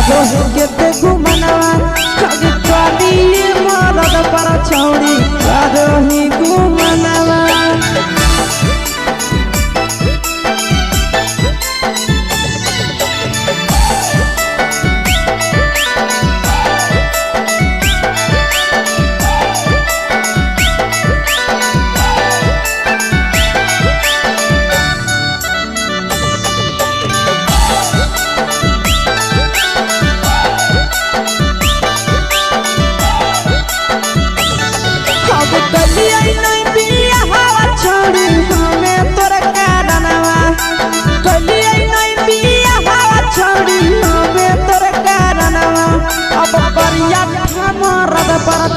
करो के घुमनवा कभी पानी मरद पर छौड़ी करो ही घुमनवा।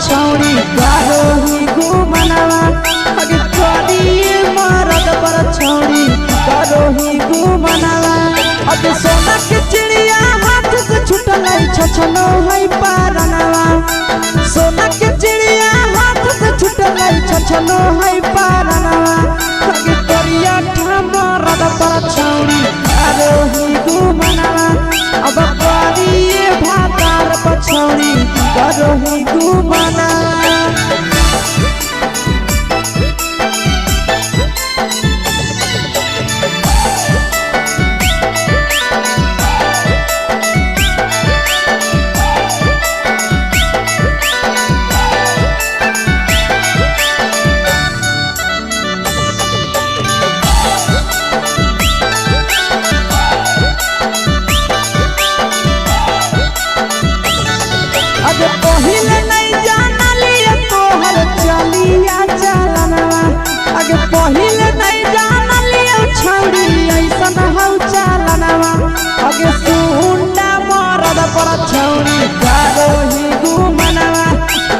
छौड़ी करो ही घुमनवा अगे छोड़ी मरद पर छौड़ी करो ही घुमनवा। अगे सोना के चिड़िया हाथ से छूटल छछनो है पारनवा। सोना के चिड़िया हाथ से छूटल छछनो है पारनवा। अगे करिया मरद पर छौड़ी करो ही घुमनवा। अब करिए भातार पर छौड़ी करो ही घुमनवा। पहिले नहीं जानलिए तोहर चलिया चलनवा। अगे पहिले नहीं जानलिए छौड़ी ऐसन हौ चलनवा। अगे सुंडा मरद पर छौड़ी करो ही घुमनवा।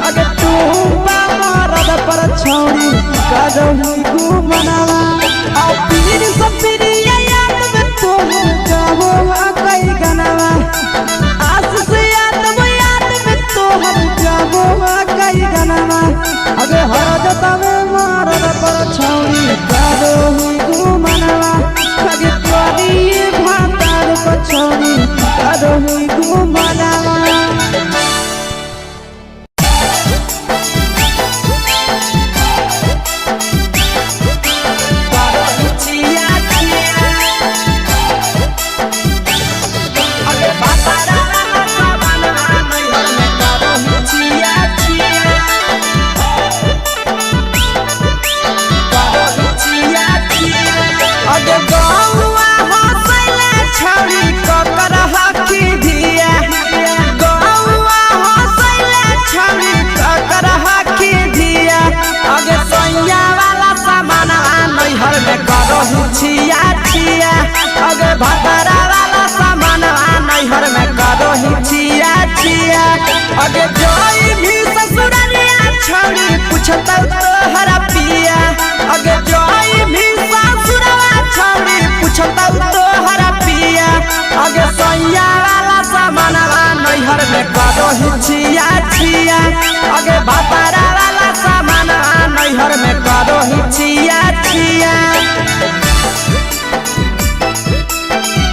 अगे टूपा मरद पर छौड़ी करो ही घुमनवा। और पीर सब पीरिया याद में तोहर कहो कई गनवा। आस से कई गनवा। अगे हरजत में मरद पर छौड़ी करो ही घुमनवा। अगे करिए भातार पर छौड़ी करो ही घुमनवा। अगे भतरा वाला सामान नैहर में करो ही छिया छिया। अगे जोई भी ससुरलिया छौड़ी पूछता तोहरा पिया। अगे जोई भी ससुरवा छौड़ी पूछता तोहरा पिया। अगे सैया वाला सामान नैहर में करो ही छिया छिया। अगे भतरा वाला सामान नैहर में करो ही छिया छिया।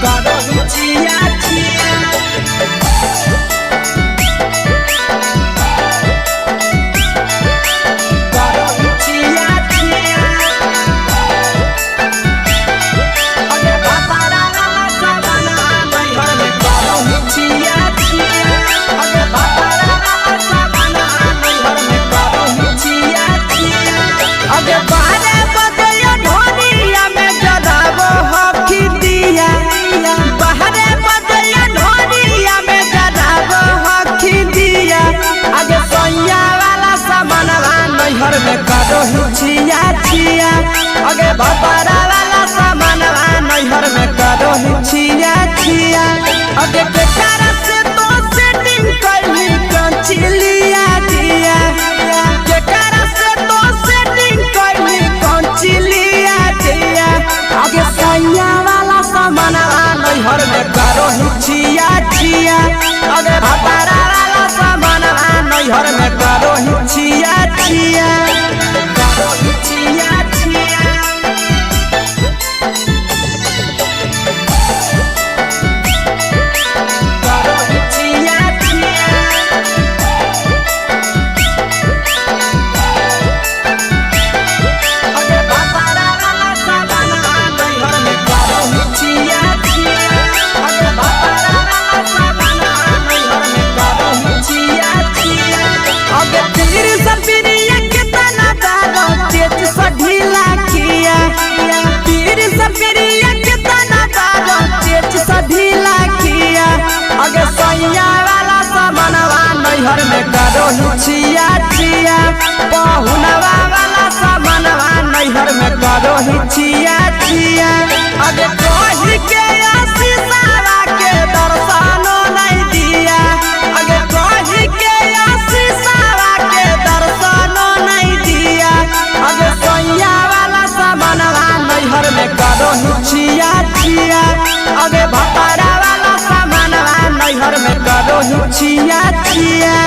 करो ही छिया छिया। अगे भतरा वाला सामान नैहर में करो ही छिया छिया। अगे केकरा से तो सेटिंग करली कंचिलिया दिया। केकरा से तो सेटिंग करली कंचिलिया दिया। अगे सैया वाला सामान नैहर में करो ही छिया छिया। अगे भतरा वाला सामान नैहर में करो ही छिया छिया। नैहर में करो छिया छिया पहुनवा वाला सामानवा नैहर में करो छिया छिया अगे कही के आशीषवा के दर्शनो नहीं दिया अगे कही के आशीषवा के दर्शनो नहीं दिया अगे सोया वाला सामानवा नैहर में करो छिया छिया अगे भतारा वाला सामानवा नैहर में करो छिया छिया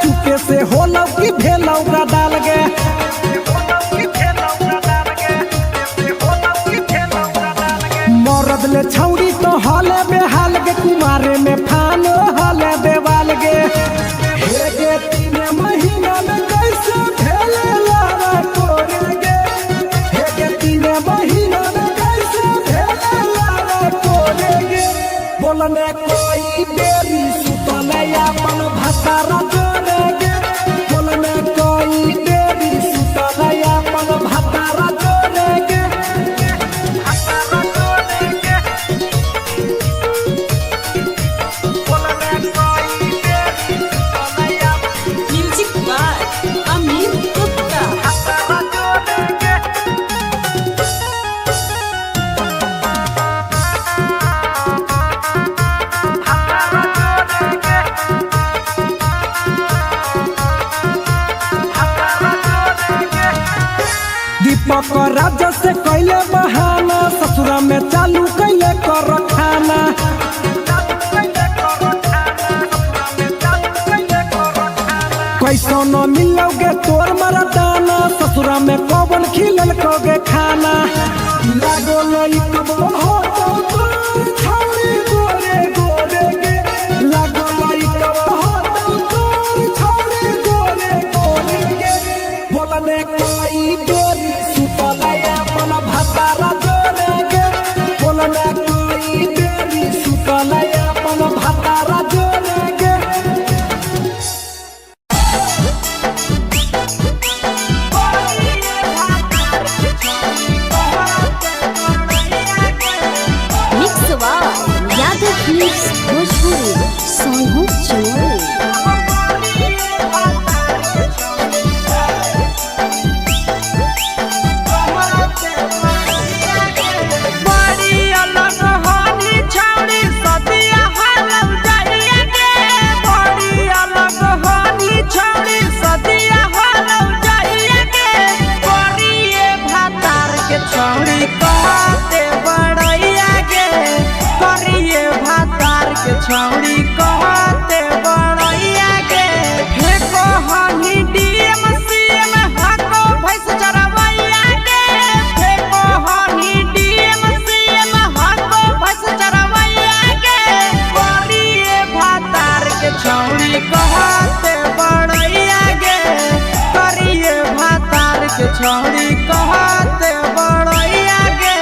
चुके से होलौ की भेलौ का डाल गे मरद ले छौड़ी तो हले बेहाल गे कुमारे में फान हले देवाल गे हे गे 3 महीना में कैसे भेले लारा कोरे गे हे गे 3 महीना में कैसे भेले लारा कोरे गे बोलने कोई देरी सुतले अपन भतारा राजा से कैले बहाना ससुरा में चालू कैले कर खाना कैसो न मिलोगे तोर मरदाना ससुरा में कौन खिलल कोगे खाना लागो लई कब हो तो छौड़ी गोरे गोरे गे लागो लई कब हो तो छौड़ी गोरे गोरे गे बोलने कोई देरी भतारा जोरे गे बोलने कोई देरी सुतले अपन भतारा जोरे गे मिक्सवा यादव मिक्स भोजपुरी सोनू चोरी छौड़ी कहते बड़ैया के फेको हनी डीएम सीएम हको भैंस चरवैया के फेको हनी डीएम सीएम हको भैंस चरवैया के करिए भातार के छौड़ी कहते बड़ैया के करिए भातार के छौड़ी कहते बड़ैया के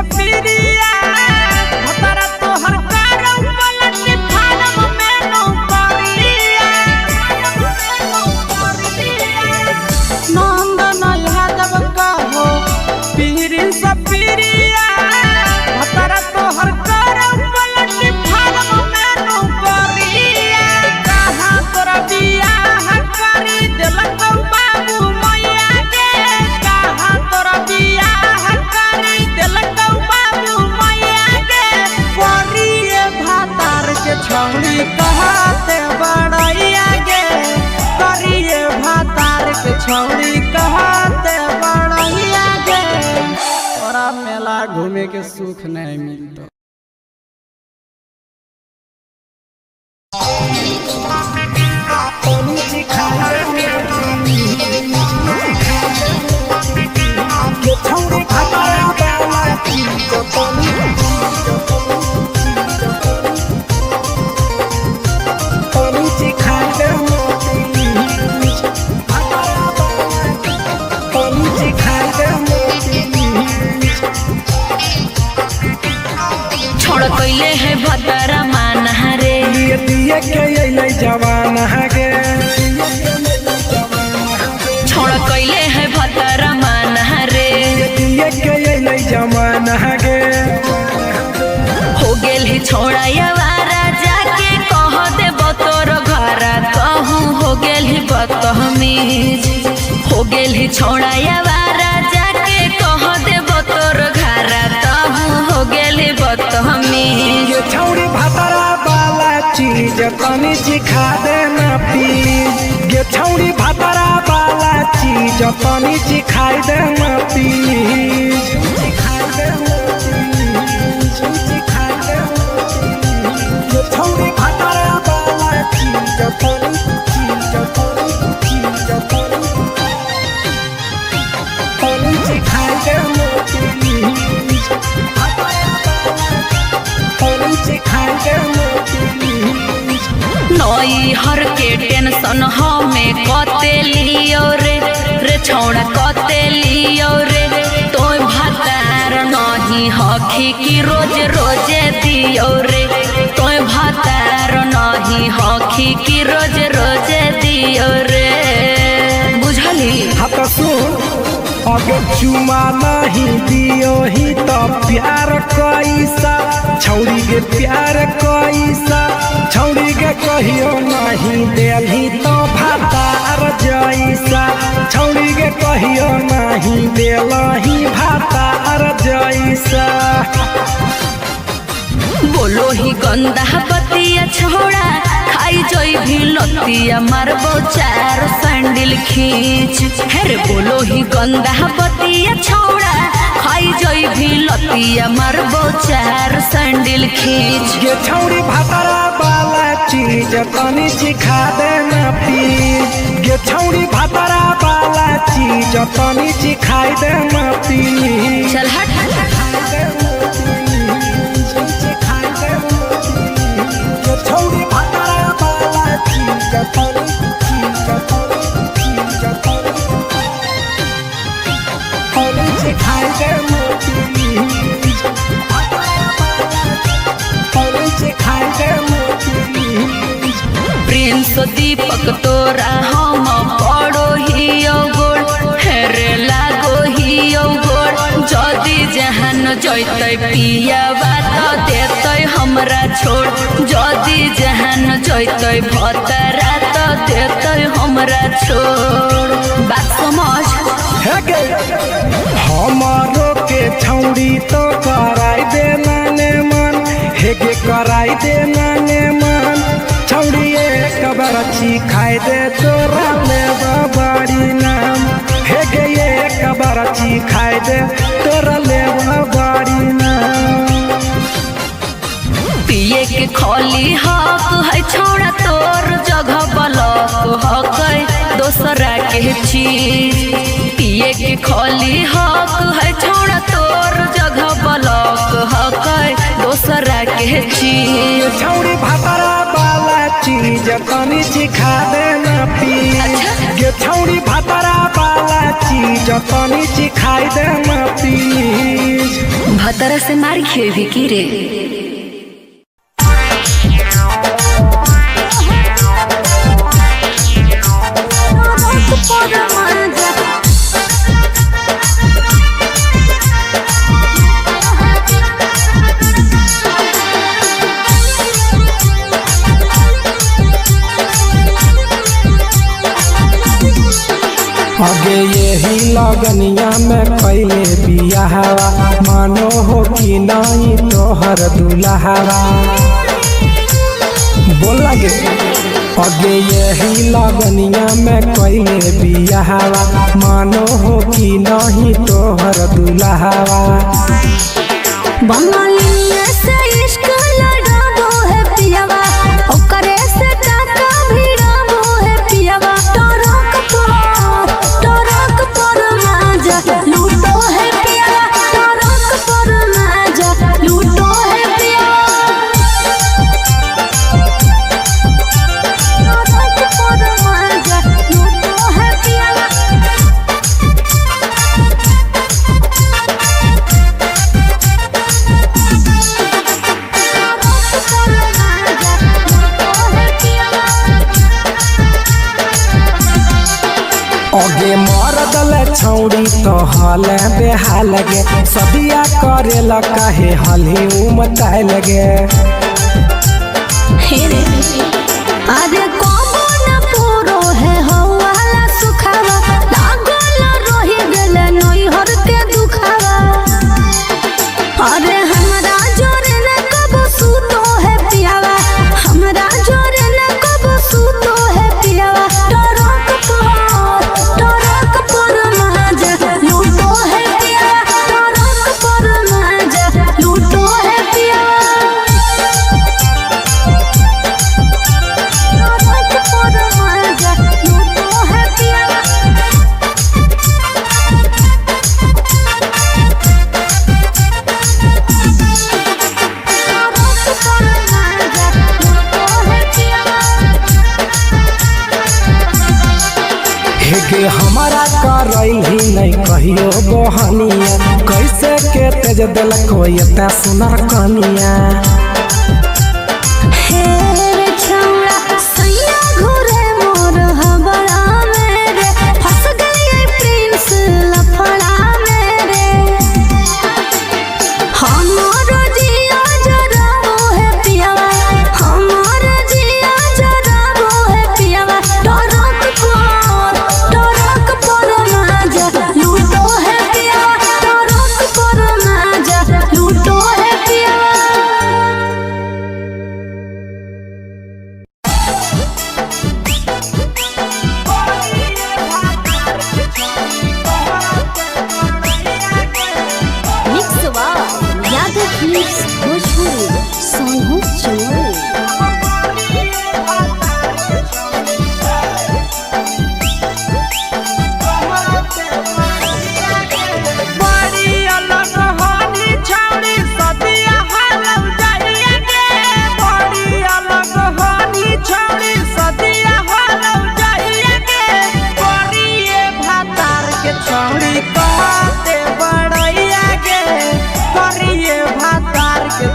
सफिरिया भतरा तोहर करौ पलट फारम में नौकरिया नंद नल्हा जब कहो पीरी सफिरिया भतरा तोहर करौ पलट फारम में नौकरिया कहाँ तोरा बियाह करी देलकौ बाबू मैया के कहाँ तोरा बियाह करी देलकौ बाबू मैया के करिए भातार के छौड़ी कहते बड़ैया गे करिए भातार के छौड़ी कहते बड़ैया गे तोरा मेला घूमे के सुख नहीं मिलता छोड़ कैले है भतरा मान रे दिए के अइलै जवान गे छोड़ कैले है भतरा मान रे दिए के अइलै जवान गे हो गेल ही छोड़ा यावारा जाके कह देबो तोर घर कहूँ हो गेल ही बदतमीज हो गेल ही छोड़ा यावारा जाके कह देबो तोर घर कहूँ हो गेल ही बदतमीज ये छौड़ी भतरा वाला चीज तनी सिखा देना प्लीज ये छौड़ी भतरा वाला चीज तनी सिखाई देना प्लीज सिखाई देना प्लीज सिखाई देना ये छौड़ी भतरा वाला चीज तनी सिखाई देना प्लीज नई हर के टेंशन हमें कते लियो रे छौड़ा कते लियो रे तो भतार नहीं हखी की रोज रोजे दियो रे तो भतार नहीं हखी की रोज रोजे दियो रे बुझली हाथ सुन अगर चुमा नहीं दियो ही तो प्यार कैसा छौड़ी के प्यार कैसा छौड़ी के कहियो नहीं देलही तो भातार जैसा छौड़ी के कहियो नहीं देलही भातार जैसा बोलो ही गंदा बतिया छोड़ा खाई जोई भी लतिया मारबो चार सैंडल खींच हेरे बोलो ही गंदा बतिया छोड़ा खाई जोई भी लतिया मारबो चार सैंडल खींच ये छौड़ी भतरा वाला चीज तनी सिखा देना प्लीज ये छौड़ी भतरा वाला चीज तनी सिखाई देना प्लीज चल हट छौड़ी भतरा वाला चीज तनी सिखाई देना प्लीज सिखाई देना प्लीज प्रिंस दीपक तोरा हम पड़ो ही गोल हेरे लागो ही गोल जदी जहान जैतै पिया बात देतै हमरा छोड़ जदी जहान जैतै भतरा तो देतै हमरा छोड़ बात समझ हमारो के छौड़ी तो कराई देना ने मन हेगे कराई देना ने मन छौड़ी एक बरछी खाई दे तोरा ले बड़ी नाम हेगे एक बरछी खाई दे तोरा ले बड़ी नाम पिए के खोली हक है छोड़ा तोर जगह बलक हक दोसरा के चीज पिए के खोली हक है छोड़ा तोर जगह बलक हक दोसरा के चीज छौड़ी भतरा वाला चीज चीज तनी सिखा देना प्लीज। गे छौड़ी भतरा वाला चीज तनी सिखाई देना प्लीज। भतरा से मार खेबी की रे। आगे यही लगनिया में कैले बियाहवा मानो हो कि नहीं तोहर दुल्हवा बोल लगे। आगे यही लगनिया में कैले बियाहवा मानो हो कि नहीं तोहर दुल्हवा। बंगालिया से इश्क लड़ाबो है पियावा ओकरे से टाका भिड़ाबो है पियावा। टरक पर माजा लूटो है पियावा टरक पर माजा लूटो है पियावा। टरक पर माजा लूटो है पियावा। आगे मरदल छौड़ी तो हल बेहाल लगे सदिया करे काहे हली उमताए लगे। अरे कबो न पूरो है हवाला सुखावा लागल रही गेले नैहर के दुखावा। अरे हमरा जोरे न कबो सूतो है पियावा हमरा जोरे न कबो सूतो है पियावा। टरक पर माजा लूटो है पियावा टरक पर माजा लूटो है पियावा। हेगे हमारा करैली नहीं कहियो बहनिया कैसे के तेज दिल कोई एता सुनर कनिया। भोजपुरी सोनू चोरी।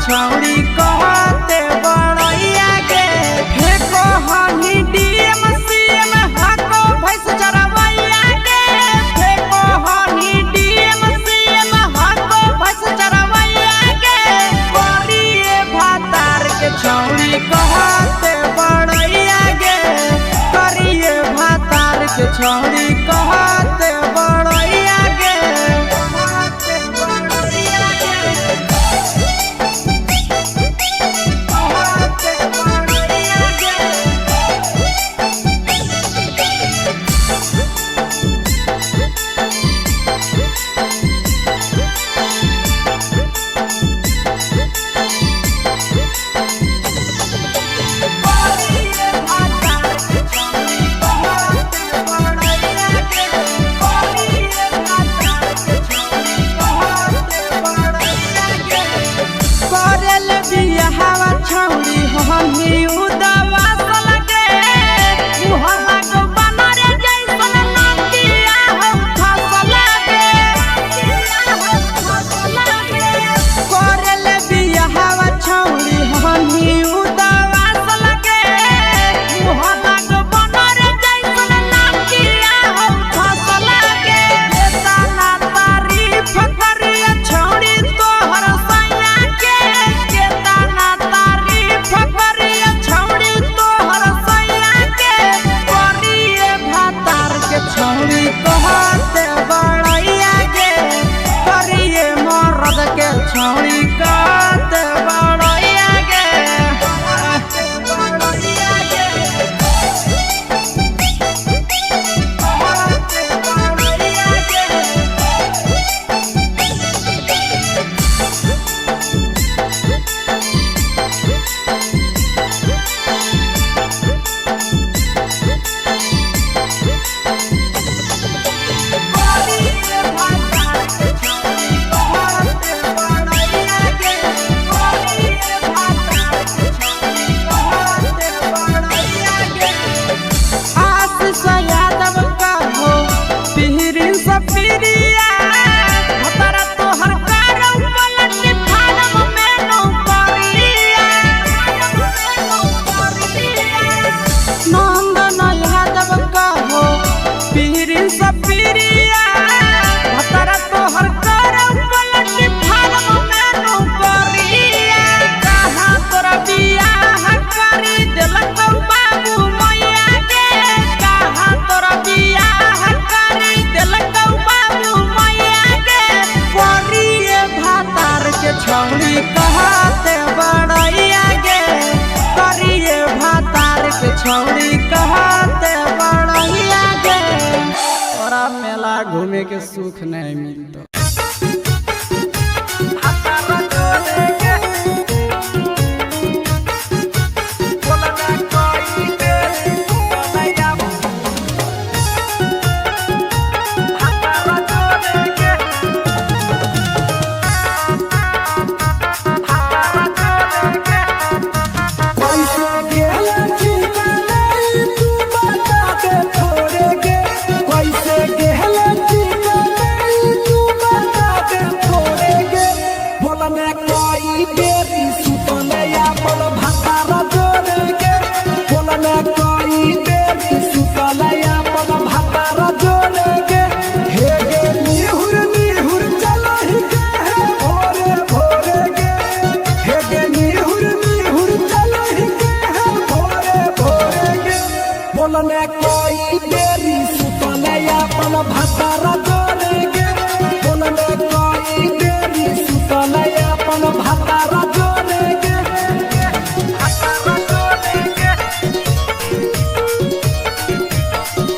छौड़ी कहते बड़ैया के फेको हनी डीएम सीएम हको भैंस चरवैया के फेको हनी डीएम सीएम हको भैंस चरवैया के करिए भातार के छौड़ी कहते बड़ैया के करिए भातार के छौड़ी कहते बड़ैया के। छौड़ी हमी उदवा लगे छौड़ी कहते बड़ैया गे करिए भातार के छौड़ी कहते बड़ैया गे तोरा मेला घूमे के सुख नहीं मिलता। बोलने कोई देरी सुतलैया पल भतारा जोड़ेगे बोलने कोई देरी सुतलैया पल भतारा जोड़ेगे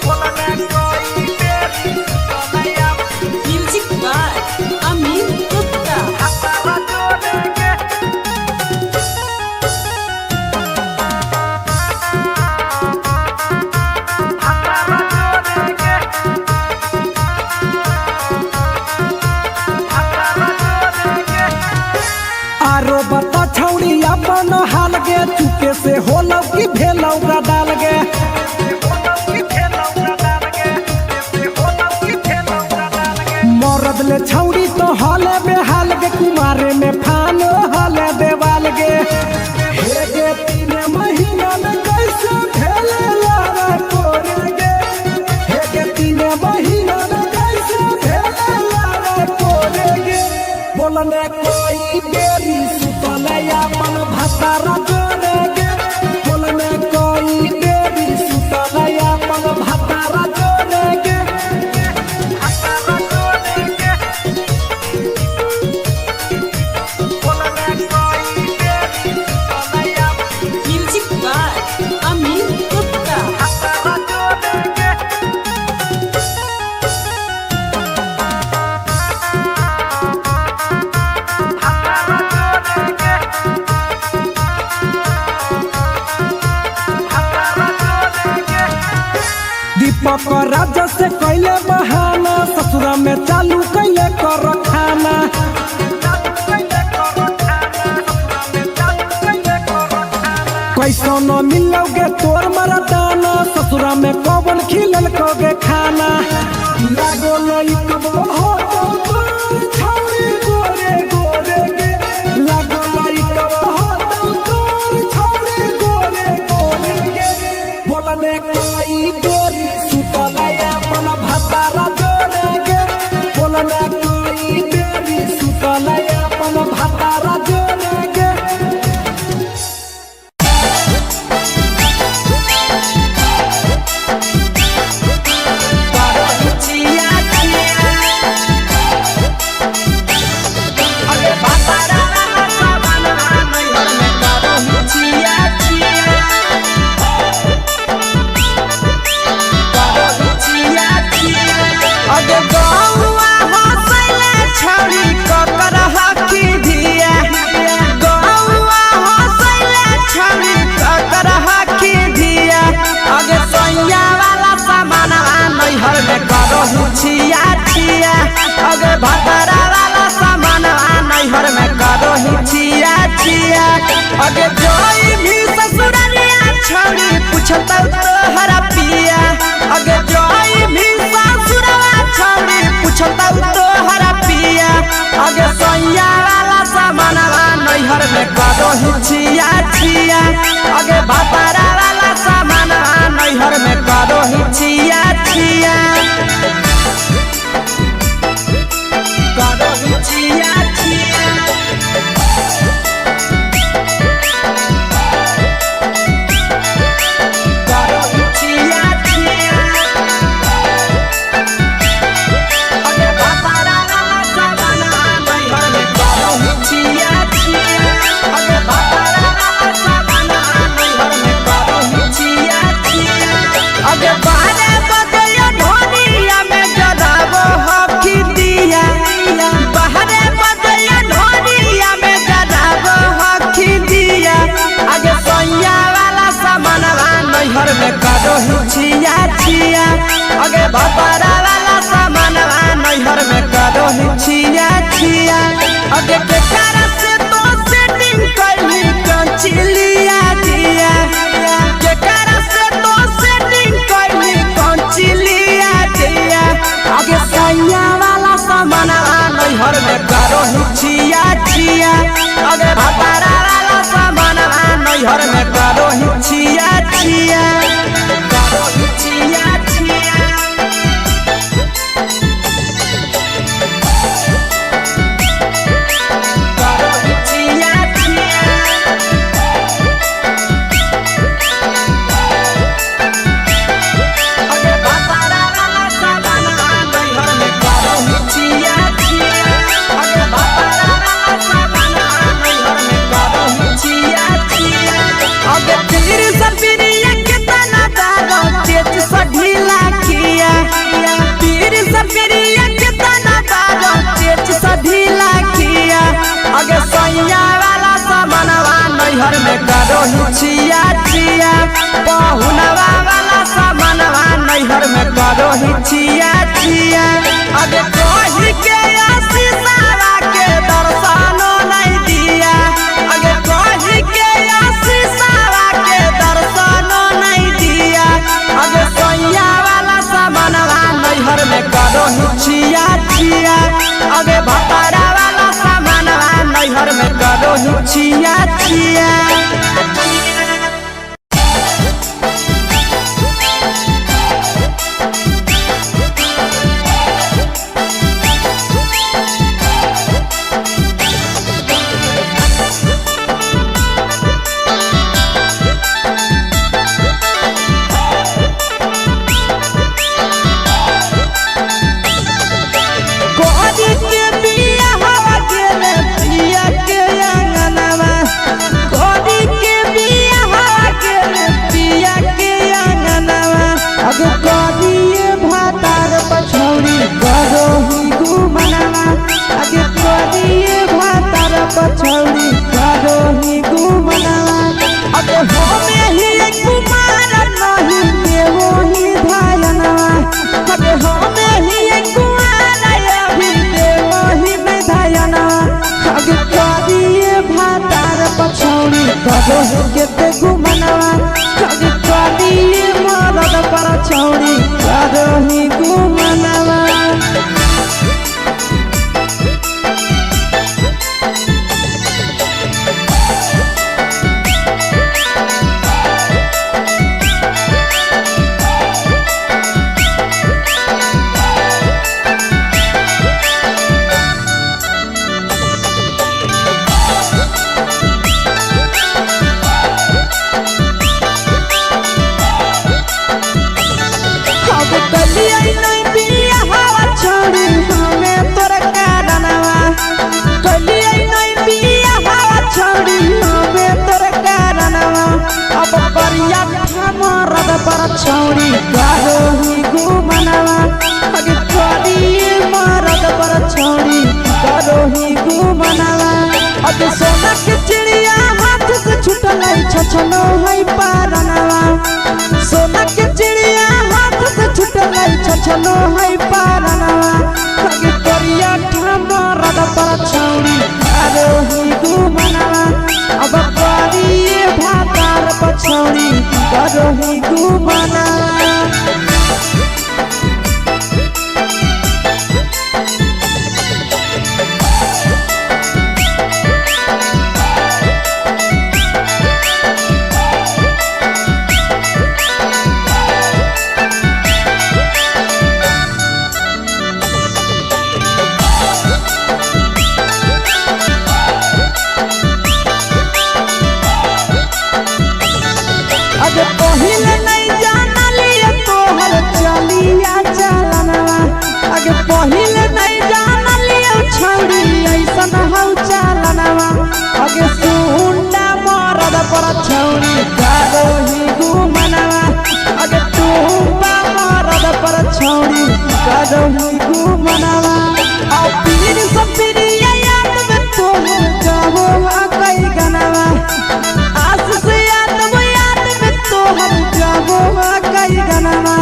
बोलने कोई देरी सुतलैया म्यूजिक बाय अमित गुप्ता भतारा जोड़ेगे बता छौड़ी अपन हाल गे चुके से होलौ की भेलौ का डाल गे मरद ले छौड़ी तो हाले बेहाल गे कुमारे में फान हाले देवाल गे हे गे 3 महीना में कैसे भेले लारा कोरे गे हे गे 3 महीना में कैसे भेले लारा कोरे गे बोलने कोई देरी सुतलैया पल भतारा जोड़ेगे बोलने कोई देरी सुतलैया पल भतारा जोड़ेगे बोलने कोई देरी सुतलैया म्यूजिक बाय अमित गुप्ता भतारा जोड़ेगे दीपक राजा से कैले बहाना ससुरा में चालू कैले कर खाना कैसो न मिलोगे तोर मरदाना ससुरा में कौन खिलल कोगे खाना लागो नहीं कबो हो तोर छौरी गोरे गोरे गे लागो नहीं कबो हो तोर छौरी गोरे गोरे गे बोलने कोई देरी सुतलैया पल भतारा जोड़ेगे बोलने कोई देरी सुतलैया पल भतारा जोड़ेगे छिया छिया अगे भतारा वाला सामान नैहर में करो ही छिया छिया अगे जोई भी ससुरालिया छौड़ी पूछता तोहरा पिया अगे जोई भी ससुराला छौड़ी पूछता तोहरा पिया अगे सैया वाला सामान नैहर में करो ही छिया छिया अगे भतारा वाला सामान नैहर में करो ही छिया छिया छिया छिया छिया छिया अगे भतारा वाला सामान नैहर में करो ही छिया छिया अगे भतारा वाला सामानवा नैहर में करो छिया छिया अगे केकरा से तो सेटिंग कैली कंचिलिया दिया केकरा से तो सेटिंग कैली कंचिलिया दिया अगे सैया वाला सामानवा नैहर में करो छिया छिया अगे भतारा वाला सामानवा नैहर में करो छिया छिया करो छिया छिया नैहर में करो छिया छिया पहुनवा वाला सामानवा नैहर में करो छिया छिया अगे कही के आशीषवा के दर्शनो नहीं दिया अगे कही के आशीषवा के दर्शनो नहीं दिया अगे सैया वाला सामानवा नैहर में करो छिया छिया अगे भतारा वाला सामानवा नैहर में करो छिया छिया पछौड़ी करो ही घुमनावा अब हमें ही कुमार नहीं देवो ही धायनवा अब हमें ही कुमार अभी देवो ही नहीं धायनवा अब करिए भातार पछौड़ी करो केते घुमनावा अब करिए मरद पर छौड़ी करो ही घुमनावा पर छौड़ी करो ही घुमनावा अगे करिए मरद पर छौड़ी करो ही घुमनावा अगे सोना के चिड़िया हाथ से छूटल छछनो है पारनावा सोना के चिड़िया हाथ से छूटल छछनो है पारनावा अगे करिया मरद पर छौड़ी करो ही घुमनावा अब करिए भातार पछौड़ी करो ही घुमनावा पहिले नहीं जानलिए तोहर चलिया चलनवा अगे पहिले नहीं जानलिए छौड़ी ऐसन हौ चलनवा अगे सुंडा मरद पर छौड़ी करो ही घुमनावा अगे टूपा मरद पर छौड़ी करो ही घुमनावा और पीर सब पीरिया याद में तोहर गावो कई गनावा आस से याद में तोहर गावो कई गनावा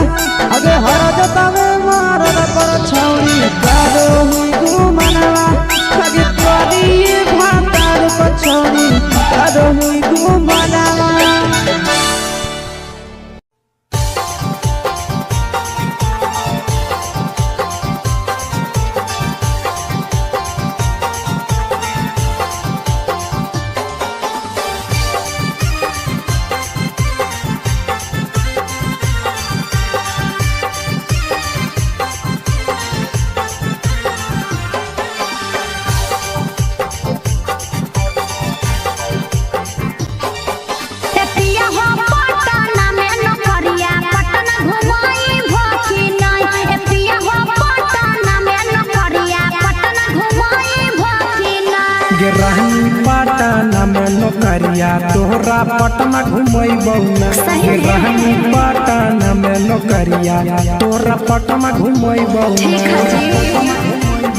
नौकरिया तोहरा पटना घुमैबौ ना सही में। रहनी पटना में नौकरिया तोहरा पटना घुमैबौ ठीक है जी।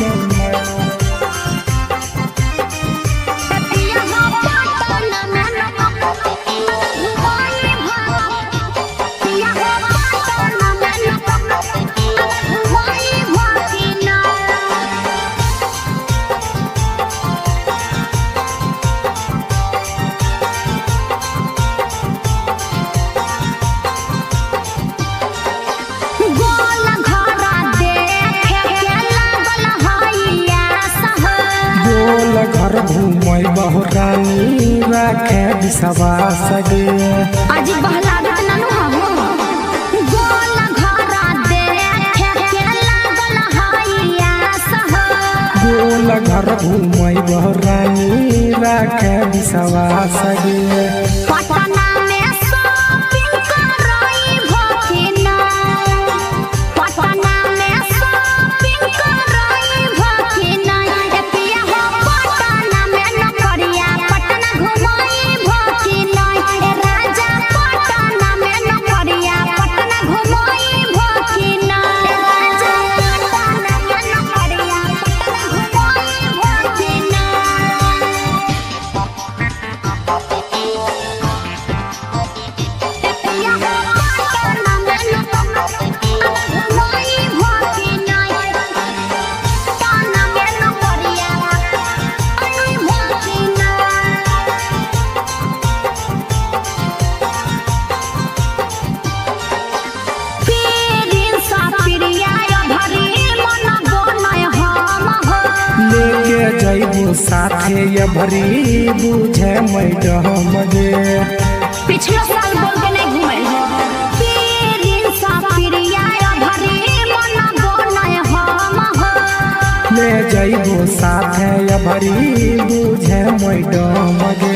घर घूमै बहुरानी राखे विश्वास गे आज बहलागत नानू हो गोल घरा देखे के लागल हइया सह गोल घर घूमै बहुरानी राखे विश्वास गे पटना में शॉपिंग करई भकिना पटना में शॉपिंग करई भकिना एतिया हो पटना में नौकरिया पटना घुमई भकिना ए राजा पटना में नौकरिया पटना घुमई भकिना ए राजा पटना में नौकरिया पटना घुमई भकिना लेके जइबो साथे ये भरी बुझे मैडम गे पिछला साल बोल के नहीं घुमल हो पीरिन सा पिरिया भरी मन बनय हम हो ले जइबो साथे ये भरी बुझे मैडम गे